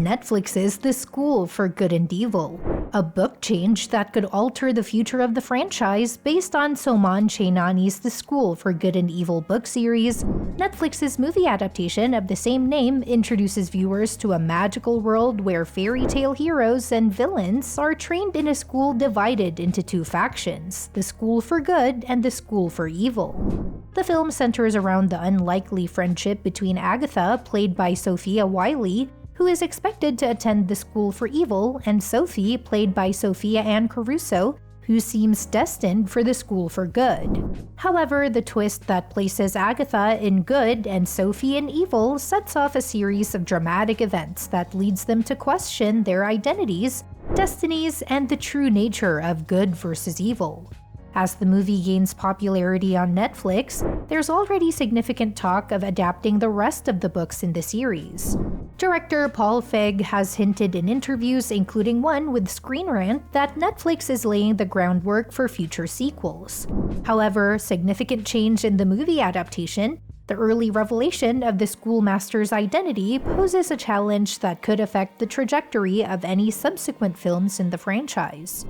Netflix's The School for Good and Evil, a book change that could alter the future of the franchise based on Soman Chainani's The School for Good and Evil book series. Netflix's movie adaptation of the same name introduces viewers to a magical world where fairy tale heroes and villains are trained in a school divided into two factions, the School for Good and the School for Evil. The film centers around the unlikely friendship between Agatha, played by Sophia Wiley, who is expected to attend the School for Evil, and Sophie, played by Sophia Ann Caruso, who seems destined for the School for Good. However, the twist that places Agatha in good and Sophie in evil sets off a series of dramatic events that leads them to question their identities, destinies, and the true nature of good versus evil. As the movie gains popularity on Netflix, there's already significant talk of adapting the rest of the books in the series. Director Paul Feig has hinted in interviews, including one with Screen Rant, that Netflix is laying the groundwork for future sequels. However, significant change in the movie adaptation, the early revelation of the schoolmaster's identity, poses a challenge that could affect the trajectory of any subsequent films in the franchise.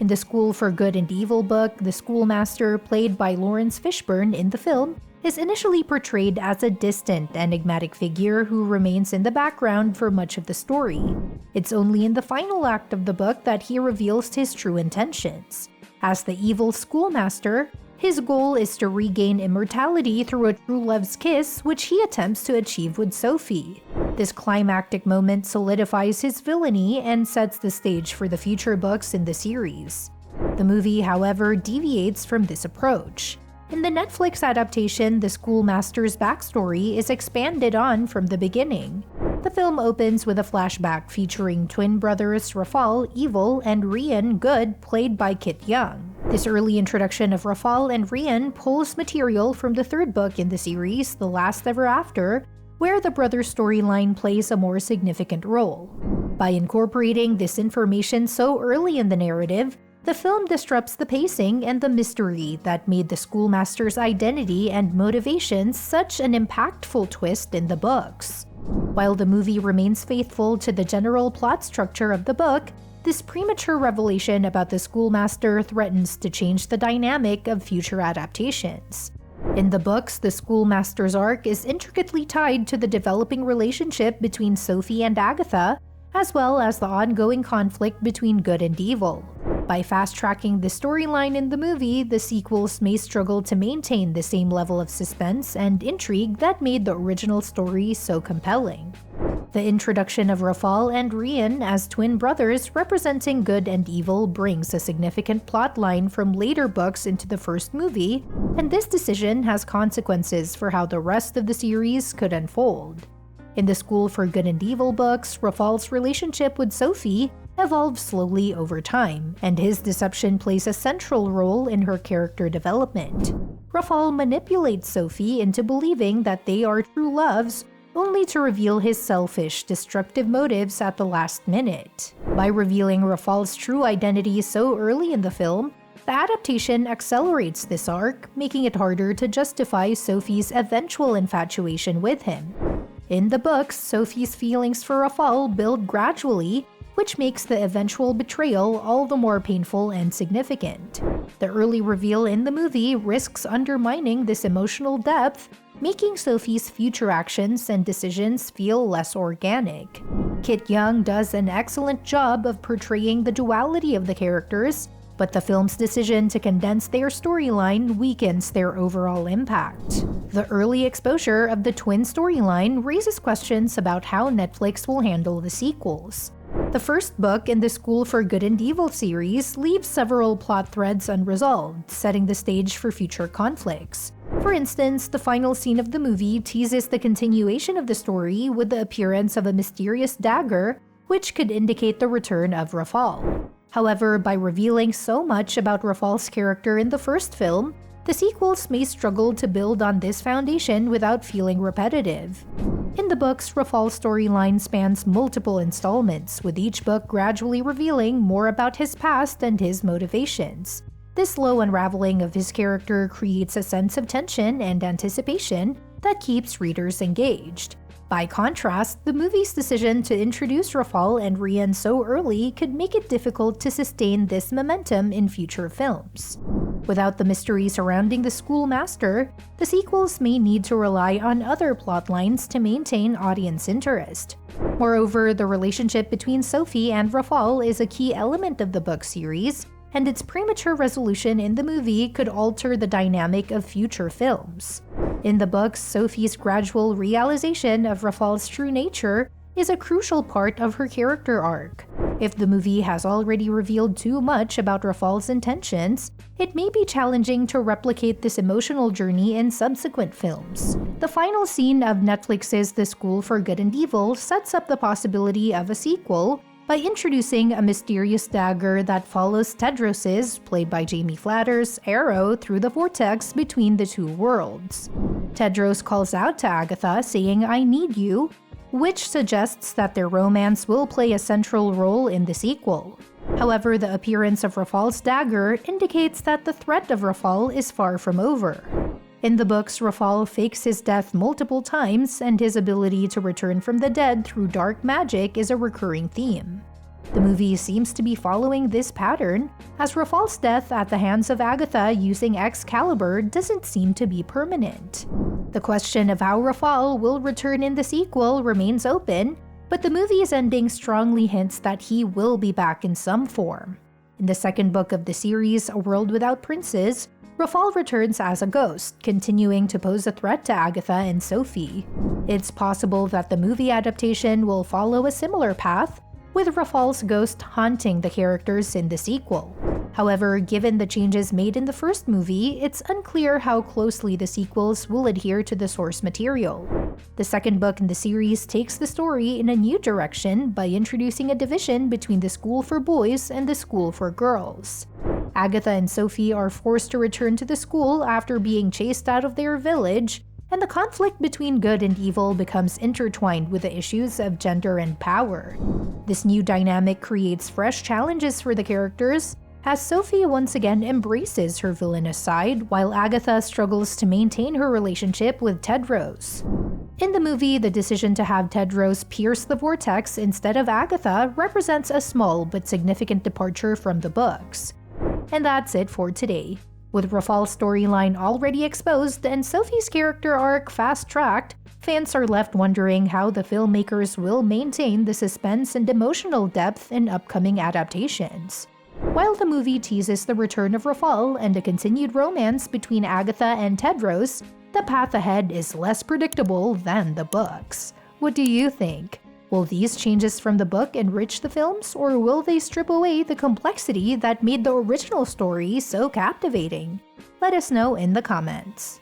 In the School for Good and Evil book, the schoolmaster, played by Lawrence Fishburne in the film, is initially portrayed as a distant, enigmatic figure who remains in the background for much of the story. It's only in the final act of the book that he reveals his true intentions. As the evil schoolmaster, his goal is to regain immortality through a true love's kiss, which he attempts to achieve with Sophie. This climactic moment solidifies his villainy and sets the stage for the future books in the series. The movie, however, deviates from this approach. In the Netflix adaptation, the schoolmaster's backstory is expanded on from the beginning. The film opens with a flashback featuring twin brothers Rafal, evil, and Rian, good, played by Kit Young. This early introduction of Rafal and Rian pulls material from the third book in the series, The Last Ever After, where the brothers' storyline plays a more significant role. By incorporating this information so early in the narrative, the film disrupts the pacing and the mystery that made the schoolmaster's identity and motivations such an impactful twist in the books. While the movie remains faithful to the general plot structure of the book, this premature revelation about the schoolmaster threatens to change the dynamic of future adaptations. In the books, the schoolmaster's arc is intricately tied to the developing relationship between Sophie and Agatha, as well as the ongoing conflict between good and evil. By fast-tracking the storyline in the movie, the sequels may struggle to maintain the same level of suspense and intrigue that made the original story so compelling. The introduction of Rafal and Rian as twin brothers representing good and evil brings a significant plotline from later books into the first movie, and this decision has consequences for how the rest of the series could unfold. In the School for Good and Evil books, Rafal's relationship with Sophie evolves slowly over time, and his deception plays a central role in her character development. Rafal manipulates Sophie into believing that they are true loves, only to reveal his selfish, destructive motives at the last minute. By revealing Rafal's true identity so early in the film, the adaptation accelerates this arc, making it harder to justify Sophie's eventual infatuation with him. In the books, Sophie's feelings for Rafal build gradually, which makes the eventual betrayal all the more painful and significant. The early reveal in the movie risks undermining this emotional depth, making Sophie's future actions and decisions feel less organic. Kit Young does an excellent job of portraying the duality of the characters, but the film's decision to condense their storyline weakens their overall impact. The early exposure of the twin storyline raises questions about how Netflix will handle the sequels. The first book in the School for Good and Evil series leaves several plot threads unresolved, setting the stage for future conflicts. For instance, the final scene of the movie teases the continuation of the story with the appearance of a mysterious dagger, which could indicate the return of Rafal. However, by revealing so much about Rafal's character in the first film, the sequels may struggle to build on this foundation without feeling repetitive. In the books, Rafal's storyline spans multiple installments, with each book gradually revealing more about his past and his motivations. This slow unraveling of his character creates a sense of tension and anticipation that keeps readers engaged. By contrast, the movie's decision to introduce Rafal and Rian so early could make it difficult to sustain this momentum in future films. Without the mystery surrounding the schoolmaster, the sequels may need to rely on other plotlines to maintain audience interest. Moreover, the relationship between Sophie and Rafal is a key element of the book series, and its premature resolution in the movie could alter the dynamic of future films. In the books, Sophie's gradual realization of Rafal's true nature is a crucial part of her character arc. If the movie has already revealed too much about Rafal's intentions, it may be challenging to replicate this emotional journey in subsequent films. The final scene of Netflix's The School for Good and Evil sets up the possibility of a sequel by introducing a mysterious dagger that follows Tedros's, played by Jamie Flatter's, arrow through the vortex between the two worlds. Tedros calls out to Agatha saying, "I need you," which suggests that their romance will play a central role in the sequel. However, the appearance of Rafal's dagger indicates that the threat of Rafal is far from over. In the books, Rafal fakes his death multiple times, and his ability to return from the dead through dark magic is a recurring theme. The movie seems to be following this pattern, as Rafal's death at the hands of Agatha using Excalibur doesn't seem to be permanent. The question of how Rafal will return in the sequel remains open, but the movie's ending strongly hints that he will be back in some form. In the second book of the series, A World Without Princes, Rafal returns as a ghost, continuing to pose a threat to Agatha and Sophie. It's possible that the movie adaptation will follow a similar path, with Rafal's ghost haunting the characters in the sequel. However, given the changes made in the first movie, it's unclear how closely the sequels will adhere to the source material. The second book in the series takes the story in a new direction by introducing a division between the school for boys and the school for girls. Agatha and Sophie are forced to return to the school after being chased out of their village, and the conflict between good and evil becomes intertwined with the issues of gender and power. This new dynamic creates fresh challenges for the characters, as Sophie once again embraces her villainous side, while Agatha struggles to maintain her relationship with Tedros. In the movie, the decision to have Tedros pierce the vortex instead of Agatha represents a small but significant departure from the books. And that's it for today. With Rafal's storyline already exposed and Sophie's character arc fast-tracked, fans are left wondering how the filmmakers will maintain the suspense and emotional depth in upcoming adaptations. While the movie teases the return of Rafal and a continued romance between Agatha and Tedros, the path ahead is less predictable than the books. What do you think? Will these changes from the book enrich the films, or will they strip away the complexity that made the original story so captivating? Let us know in the comments.